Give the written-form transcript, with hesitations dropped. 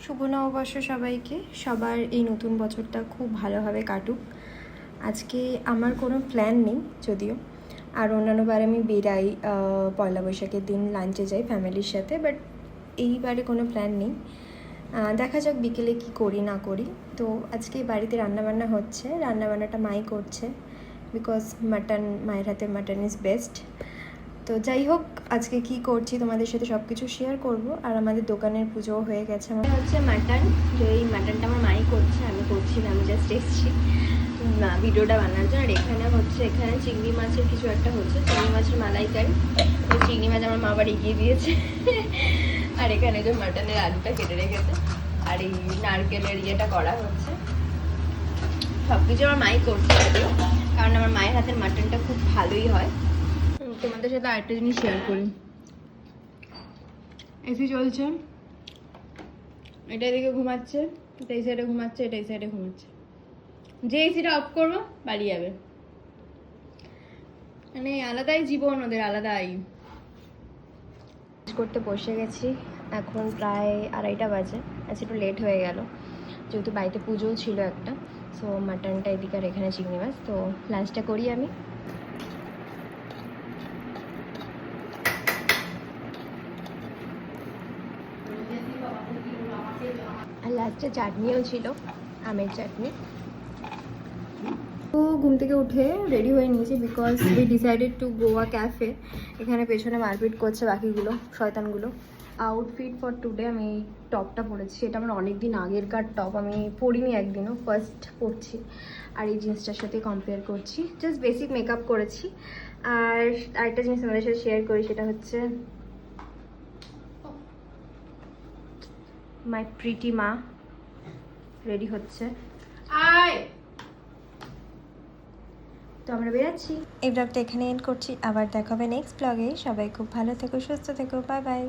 শুভ নববর্ষ সবাইকে। সবার এই নতুন বছরটা খুব ভালোভাবে কাটুক। আজকে আমার কোনো প্ল্যান নেই যদিও, আর অন্যান্যবার আমি বেরাই, পয়লা বৈশাখের দিন লাঞ্চে যাই ফ্যামিলির সাথে, বাট এইবারে কোনো প্ল্যান নেই। দেখা যাক বিকেলে কি করি না করি। তো আজকে বাড়িতে রান্নাবান্না হচ্ছে, রান্নাবান্নাটা মাই করছে, বিকজ মাটন, মায়ের হাতে মাটন ইজ বেস্ট। তো যাই হোক, আজকে কি করছি তোমাদের সাথে সব কিছু শেয়ার করব। আর আমাদের দোকানের পুজোও হয়ে গেছে। আমার হচ্ছে মাটন, যে এই মাটনটা আমার মাই করছে, আমি করছি না, আমি জাস্ট এসেছি ভিডিওটা বানানোর জন্য। আর এখানে চিংড়ি মাছের কিছু একটা হচ্ছে, চিংড়ি মাছের মালাইকারি। ওই চিংড়ি মাছ আমার মা আবার এগিয়ে দিয়েছে। আর এখানে যে মাটনের আলুটা কেটে রেখেছে, আর এই নারকেলের ইয়েটা করা হচ্ছে। সব কিছু আমার মাই করছে যদিও, কারণ আমার মায়ের হাতের মাটনটা খুব ভালোই হয়। তোমাদের সাথে আরেকটা জিনিস শেয়ার করি। এসি চলছে, এটা এদিকে ঘুমাচ্ছে, এটা এই সাইডে ঘুমাচ্ছে, এটা এই সাইডে ঘুমাচ্ছে। যে এসিটা অফ করবো বাড়ি যাবে, মানে আলাদাই জীবন ওদের, আলাদাই। করতে বসে গেছি, এখন প্রায় 2:30 বাজে। আজ একটু লেট হয়ে গেল যেহেতু বাড়িতে পুজোও ছিল একটা। সো মাটনটা এদিকে আর এখানে চিংড়ি মাছ। তো লাঞ্চটা করি আমি। আর লাস্টে চাটনিও ছিল, আমের চাটনি। তো ঘুম থেকে উঠে রেডি হয়ে নিয়েছি, because we decided to Goa cafe. এখানে পেছনে মারপিট করছে বাকিগুলো, শয়তানগুলো। আউটফিট ফর টুডে আমি এই টপটা পরেছি, এটা আমার অনেক দিন আগেরকার টপ, আমি পরিনি একদিনও, ফার্স্ট পরছি। আর এই জিন্সটার সাথে কম্পেয়ার করছি, জাস্ট বেসিক মেকআপ করেছি। আর আরেকটা জিনিস আমাদের সাথে শেয়ার করি, সেটা হচ্ছে মাই প্রিটি মা রেডি হচ্ছে। তো আমরা বেরাচ্ছি। এই ব্লগটা এখানে এন্ড করছি, আবার দেখা হবে নেক্সট ব্লগে। সবাই খুব ভালো থেকো, সুস্থ থেকো, বাই বাই।